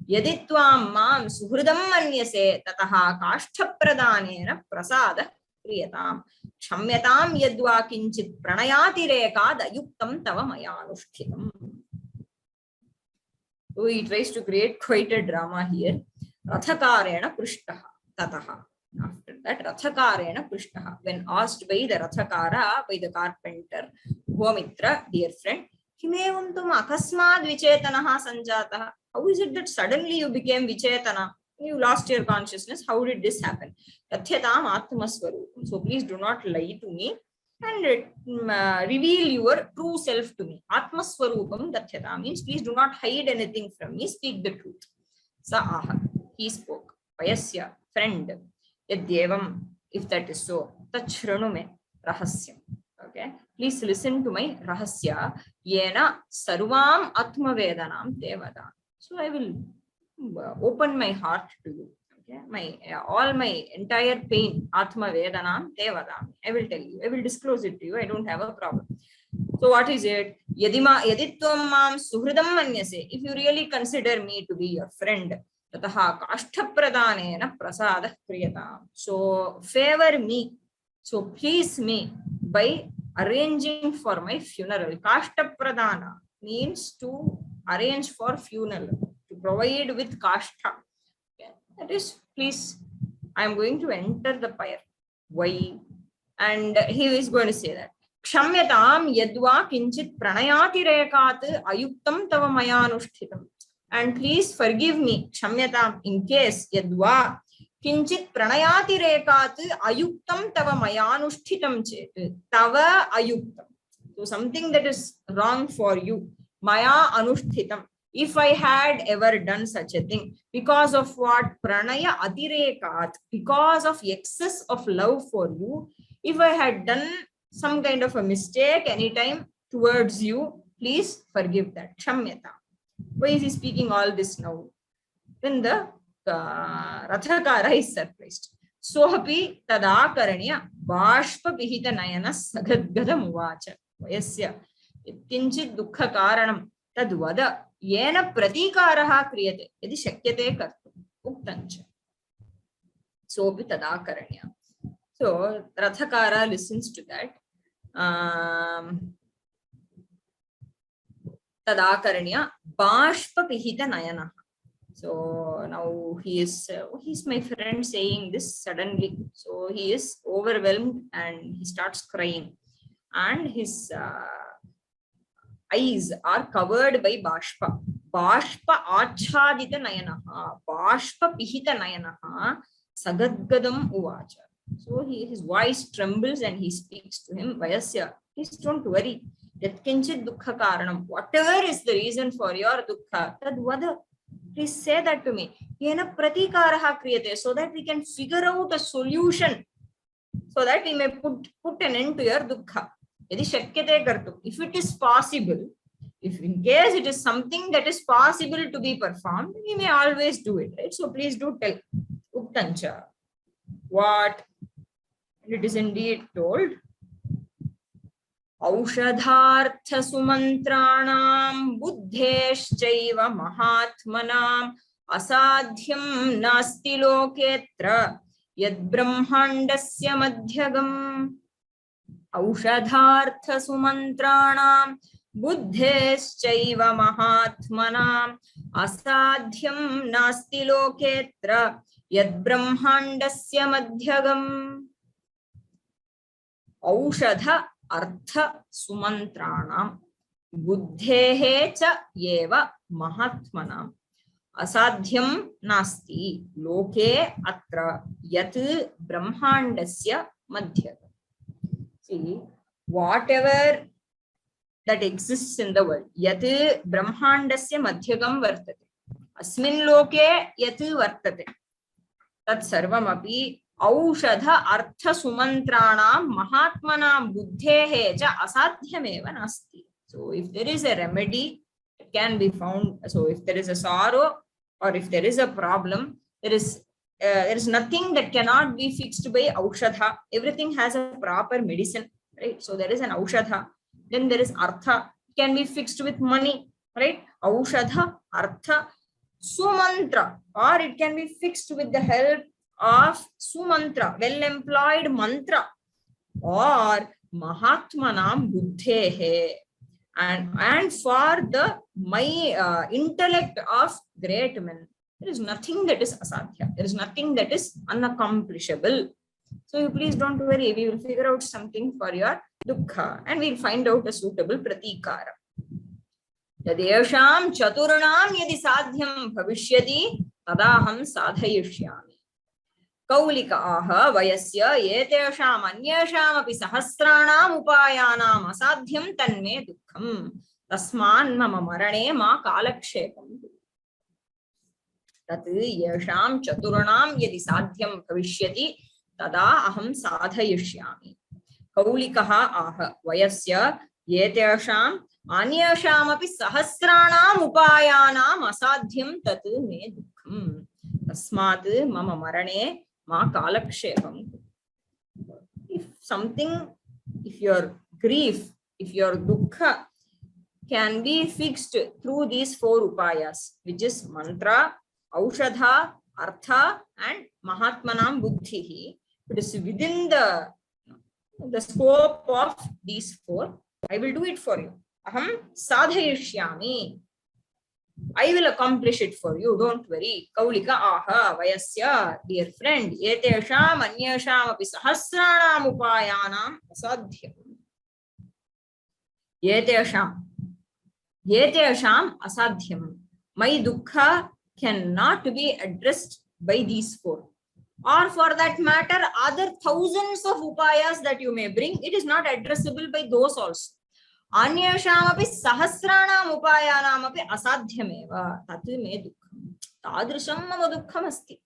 यदि त्वां मां सुहृदं मन्यसे ततः काष्ठप्रदानेन प्रसादः क्रियताम् क्षम्यतां यद्वा किञ्चित् प्रणयातिरेकाद् अयुक्तं तव मयानुष्ठितम्. So he tries to create quite a drama here. Rathakarena Prishtaha Tataha. After that, Rathakarena Prishtaha. When asked by the Rathakara, by the carpenter, Vomitra, dear friend, Kimevam tum akasmad vichetanaha sanjataha. How is it that suddenly you became vichetana? You lost your consciousness. How did this happen? Tathyatam atmasvarupam. So please do not lie to me and reveal your true self to me. Atmasvarupam Tathyata means please do not hide anything from me, speak the truth. Sa aha, he spoke. Payasya, friend. Yadyevam, if that is so, tachranu me rahasyam. Okay, please listen to my rahasya. Yena sarvam atmavedanam devada. So I will open my heart to you. Okay, all my entire pain, Atma Vedanam, Devadam, I will tell you, I will disclose it to you, I don't have a problem. So what is it? Yaditvam mam suhridam manyase. If you really consider me to be your friend, tataha kashthapradanena prasada kriyatam. So favor me, so please me by arranging for my funeral. Kashtapradana means to arrange for funeral, to provide with kashtha. That is, please, I am going to enter the pyre. Why? And he is going to say that. Kshamyatam yadva kinchit pranayati rekat ayuktam tava mayanushtitam. And please forgive me, Kshamyatam, in case yadva kinchit pranayati rekat ayuktam tava mayanushtitam chet. Tava ayuktam. So something that is wrong for you. Maya anushtitam. If I had ever done such a thing, because of what? Pranaya adirekat, because of excess of love for you, if I had done some kind of a mistake anytime towards you, please forgive that. Kshamyata. Why is he speaking all this now? Then the Rathakara is surprised. Sohapi tadakaranya bashpa pihita nayana sagadgada muvacha. Vayasya किंचित् दुःख कारणं तद् वद येन प्रतीकारः क्रियते यदि शक्यते कर्तुम् उक्तं च सोऽपि तदा करणीयम्. So Rathakara listens to that. Tada karaniya bashpa pihita nayana. So now he's my friend saying this suddenly. So he is overwhelmed and he starts crying, and his eyes are covered by bashpa. Bashpa achadita nayanaha. Bashpa pihita nayanaha. Sagadgadam uvacha. So his voice trembles and he speaks to him. Vayasya, please don't worry. Yatkinchit dukkha karanam. Whatever is the reason for your dukkha, tad vada. Please say that to me. Yena pratikaraha kriyate, so that we can figure out a solution, so that we may put an end to your dukkha. Yadi shakyate kartu. If it is possible, if in case it is something that is possible to be performed, we may always do it. Right? So please do tell. Uktancha. What? It is indeed told. Aushadhartha sumantranam buddheschaiva mahatmanam asadhyam nasti loketra yad brahmandasya madhyagam. Aushadhartha sumantranam buddheschaiva mahatmanam asadhyam nasti loketra yad brahmandasya madhyagam. Aushadha artha sumantranam buddhehe cha eva mahatmanam asadhyam nasti loke atra yat brahmandasya madhyagam. See, whatever that exists in the world, yat brahmandasya madhyagam vartate, asmin loke yat vartate, tat sarvamapi औषध अर्थ सुमंत्राणाम महात्मनाम बुद्धेः च असाध्यमेव नास्ति. So if there is a remedy, it can be found. So if there is a sorrow or if there is a problem, there is nothing that cannot be fixed by aushadha. Everything has a proper medicine, right? So there is an aushadha. Then there is artha. It can be fixed with money, right? Aushadha, artha, sumantra, or it can be fixed with the help of sumantra, well employed mantra, or mahatmanam buddhehe, and for the intellect of great men. There is nothing that is asadhya. There is nothing that is unaccomplishable. So you please don't worry. We will figure out something for your dukkha and we'll find out a suitable pratikara. Yadesham chaturunam yadi sadhyam bhavishyati tadaham sadhayishyami. Kaulika aha vayasya yetesham anyesham api sahasranam upayanam asadhyam tanme dukkham tasman mama marane ma kalakshepam. Tat yesham chaturunam yadi sadhyam bhavishyati tada aham sadhayishyami. Kaulikaha aha vayasya yetesham anyesham api sahasranam upayanam asadhyam tat me dukkham tasmat mama marane ma kalakshepam. If something, if your grief, if your dukkha can be fixed through these four upayas, which is mantra, aushadha, artha, and mahatmanam buddhihi, it is within the scope of these four, I will do it for you. Aham sadhayishyami. I will accomplish it for you, don't worry. Kaulika aha vayasya, dear friend, yetesham anyesham api sahasranam upayanam asadhyam. Yetesham asadhyam. My dukkha cannot be addressed by these four. Or for that matter, other thousands of upayas that you may bring, it is not addressable by those also. Anyeshamapi sahasranam upayanamapi asadhyameva tat me dukkham tadrisham mama dukkham asti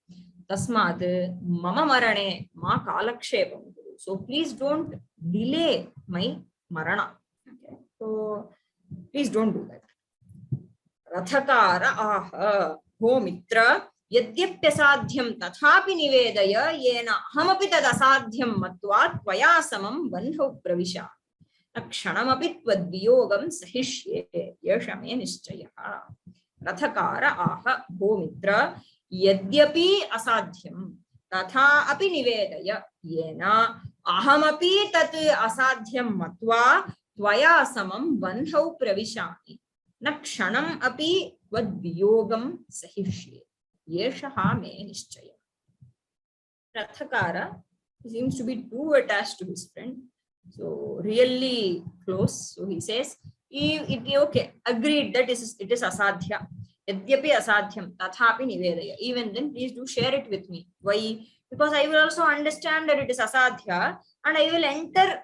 tasmat mama marane ma kalakshepam. So please don't delay my marana. Okay. So please don't do that. Rathakara aha ho mitra yadyapyasadhyam tathapi nivedaya yena ahamapi tad asadhyam matva tvaya samam bandhav pravisha. Kshanamapi tvad-viyogam sahishye yesha me nishchayah. Rathakara aha ho mitra yadyapi asadhyam tatha api nivedaya yena ahamapi tat asadhyam matva tvaya samam bandhau pravishami na kshanam api tvad-viyogam sahishye yesha me nishchayah. Rathakara seems to be too attached to his friend, so really close. So he says, okay, agreed that it is asadhya. Yadyapi asadhyam tathapi nivedaya. Even then, please do share it with me. Why? Because I will also understand that it is asadhya and I will enter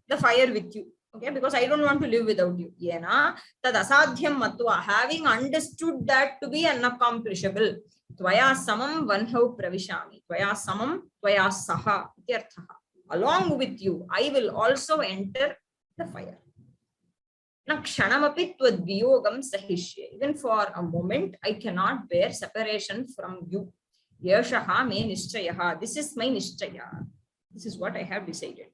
the fire with you. Okay, because I don't want to live without you. Yena tad asadhyam matva. Having understood that to be unaccomplishable, tvaya samam vanhau pravishami. Tvaya samam, tvaya saha. Along with you, I will also enter the fire. Na kshanamapi tvad-viyogam sahishye. Even for a moment, I cannot bear separation from you. Yeshaha me nishchayaha. This is my nishchaya. This is what I have decided.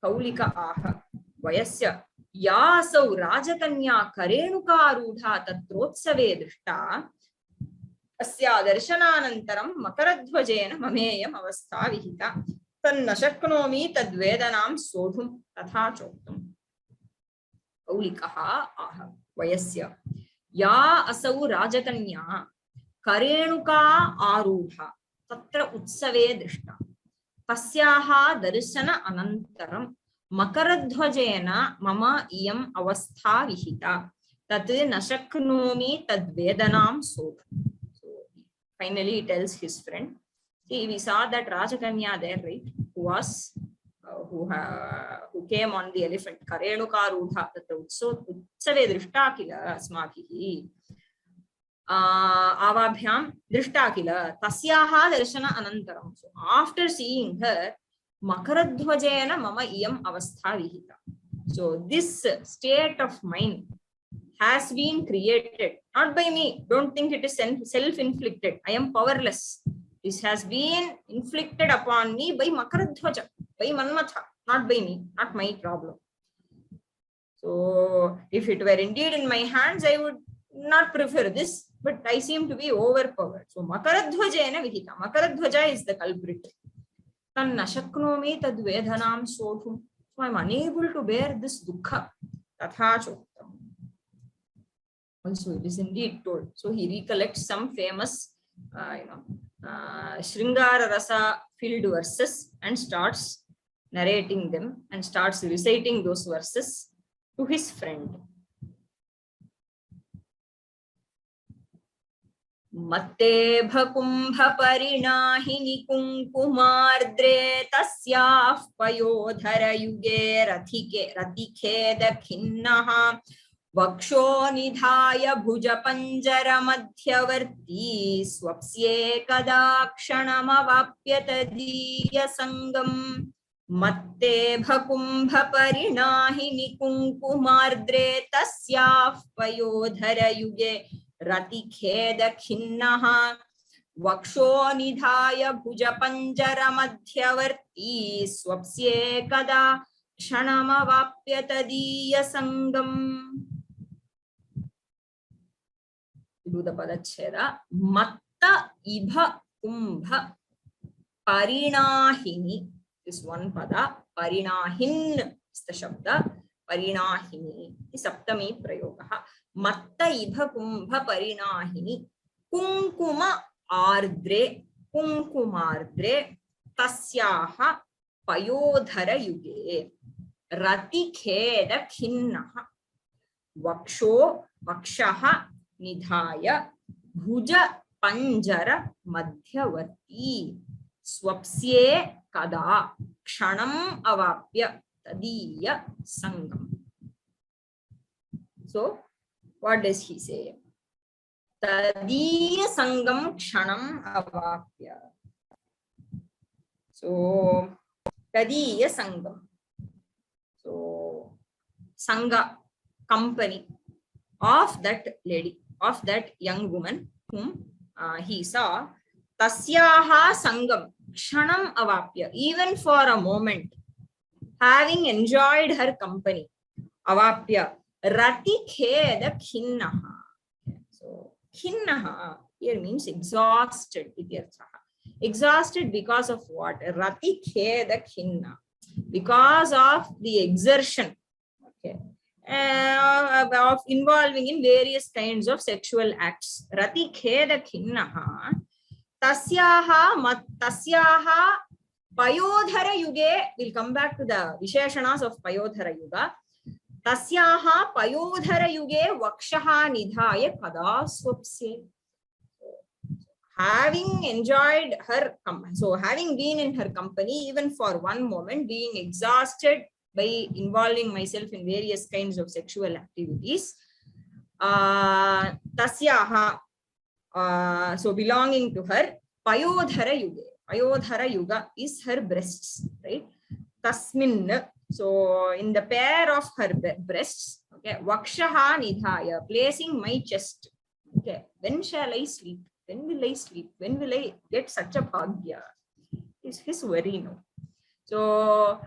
Kaulika aha. Vayasya yasau rajakanya karenukarudha tatrotsave drishta asya darshananantaram makaradhvajena mameyam avastha vihita tanna shaknomi tadvedanam sodhum tatha choktam. Kaulikaha aha. Vayasya ya asau rajakanya karenuka arudha tatra utsave drishta tasyaha darshana anantaram makaradhvajena mama iyam avastha vihita tat nashaknomi tadvedanam sodham. So finally he tells his friend, see, we saw that Rajakanya there, right, who was who came on the elephant, karenuka rudha tatra utsave drishta kila asmabhihi avabhyam drishta kila tasyaha darshana anantaram. So after seeing her, makaradhvajena mama iyam avastha vihita. So this state of mind has been created not by me. Don't think it is self-inflicted. I am powerless. This has been inflicted upon me by Makaradhvaja, by Manmatha, not by me, not my problem. So if it were indeed in my hands, I would not prefer this, but I seem to be overpowered. So Makaradhvajena vihita. Makaradhvaja is the culprit. Nashaknomi tadvedanam sodhum. So I am unable to bear this dukkha. Tatha choktam. Also, it is indeed told. So he recollects some famous, Shringara Rasa filled verses and starts narrating them and starts reciting those verses to his friend. Matte bhakumbha parinahini kunkumardre tasyah payodhara yuge ratikheda khinnaha vaksho nidhaya bhuja panjara madhyavarti swapsye kada kshanamavapyata diya sangam. Matte bhakumbha parinahini kunkumardre tasyah payodhara yuge ratikheda khinnaha vaksho nidhaya bhuja panjara madhyavarti swapsye kada kshanamavapyata diya sangam. Do the padacheda. Matta ibha kumbha parinahini. This one pada. Parinahin is the shabda. Parinahini is saptami prayogaha. Matta ibha kumbha parinahini kunkuma ardre tasyaha payodhara yuge ratikheda khinnaha vakshaha nidhaya bhuja panjara madhyavarti swapsye kada kshanam avapya tadiya sangam. So what does he say? Tadiya sangam kshanam avapya. So tadiya sangam. So sangha, company of that lady, of that young woman whom he saw. Tasyaha sangam kshanam avapya. Even for a moment, having enjoyed her company, avapya rati kheda khinnaha. So khinnaha here means exhausted. Exhausted because of what? Rati kheda khinna, because of the exertion, okay, of involving in various kinds of sexual acts. Rati kheda khinnaha tasyaha payodhara yuge. We'll come back to the visheshanas of payodhara yuga. Tasyaha payodhara yuge vakshaha nidhaya kada swapsye. Having enjoyed her company, so having been in her company even for one moment, being exhausted by involving myself in various kinds of sexual activities, tasyaha, so belonging to her, payodhara yuga. Payodhara yuga is her breasts, right? Tasmin, so in the pair of her breasts, okay, vakshaha nidhaya, placing my chest. Okay, when shall I sleep? When will I sleep? When will I get such a bhagya? Is his worry now. So,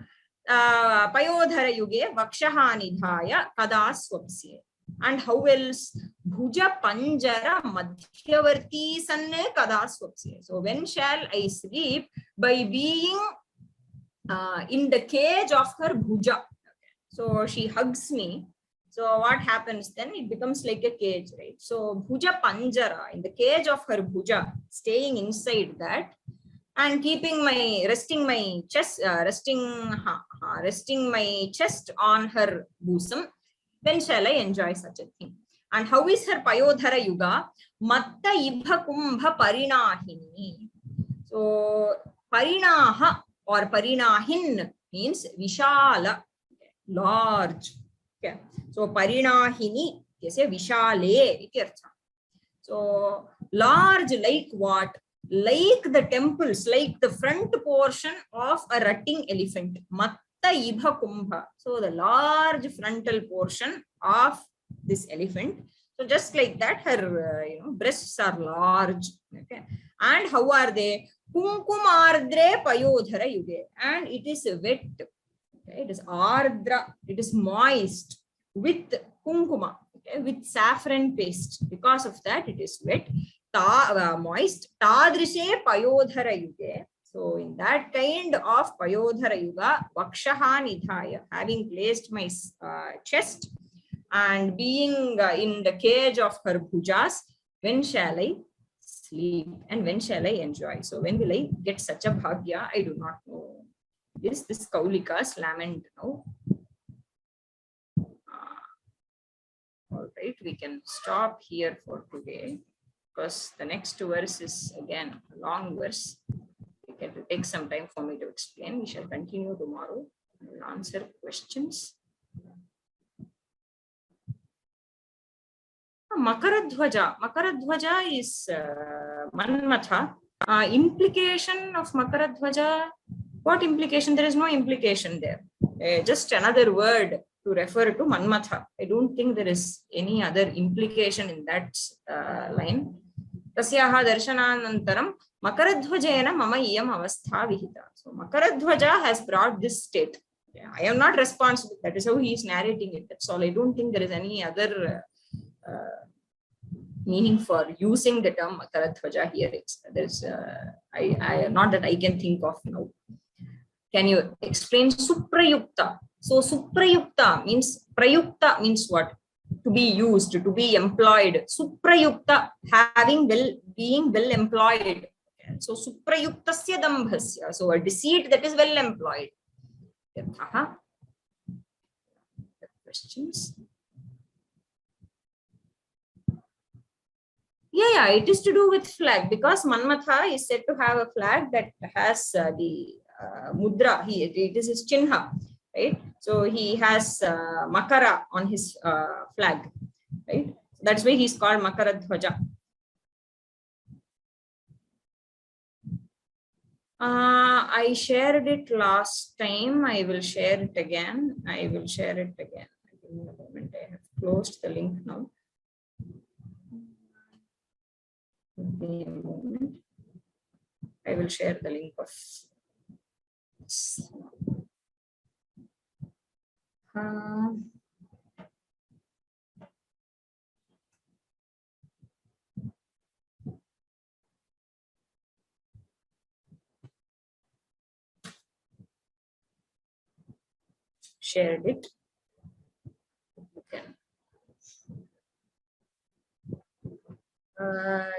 payodhara yuge vakshaha nidhaya kada swapsye. And how else? Bhuja panjara madhyavarti sanne kada swapsye. So, when shall I sleep? By being in the cage of her bhuja. So, she hugs me. So what happens then? It becomes like a cage, right? So bhuja panjara, in the cage of her bhuja, staying inside that, and keeping resting my chest on her bosom. When shall I enjoy such a thing? And how is her payodhara yuga? Matta ibha kumbha parinahini. So parinaha or parinahin means vishala, large. Okay. So parinahini, yes, vishale. So large like what? Like the temples, like the front portion of a rutting elephant. Matta ibha kumbha. So the large frontal portion of this elephant. So just like that, her breasts are large. Okay. And how are they? Kunkumardre payodhara yuge. And it is wet. Okay, it is ardra, it is moist with kunkuma, okay, with saffron paste. Because of that, it is wet, moist. Tadrishe payodhara yuge. So, in that kind of payodhara yuga, vakshaha nidhaya, having placed my chest and being in the cage of her bhujas, when shall I sleep and when shall I enjoy? So, when will I get such a bhagya? I do not know. This Kaulika's lament now. All right, we can stop here for today because the next verse is again a long verse. It will take some time for me to explain. We shall continue tomorrow. I will answer questions. Makaradhwaja. Makaradhwaja is Manmatha. Implication of Makaradhwaja. What implication? There is no implication there. Just another word to refer to Manmatha. I don't think there is any other implication in that line. Tasyaha darshananantaram Makaradhwajena mama iyam avastha vihita. So Makaradhwaja has brought this state. I am not responsible. That is how he is narrating it. That's all. I don't think there is any other meaning for using the term Makaradhwaja here. There's not that I can think of now. Can you explain Suprayukta? So Suprayukta means, Prayukta means what? To be used, to be employed. Suprayukta, being well employed. So Suprayuktasya dambhasya. So a deceit that is well employed. Questions? Yeah, it is to do with flag, because Manmatha is said to have a flag that has the mudra. It is his chinha, right? So he has Makara on his flag, right? That's why he's called Makaradhwaja. I shared it last time. I will share it again. Give me a moment. I have closed the link now. Give me a moment. I will share the link of this. Shared it. Okay.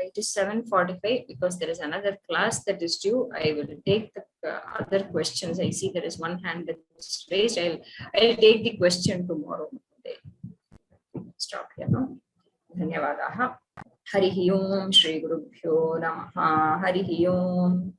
It is 7:45 because there is another class that is due. I will take the other questions. I see there is one hand that is raised. I'll take the question tomorrow. Stop here. No? Dhanyavadaha. Harihi Om Shri Gurubhyo Namaha. Harihi Om.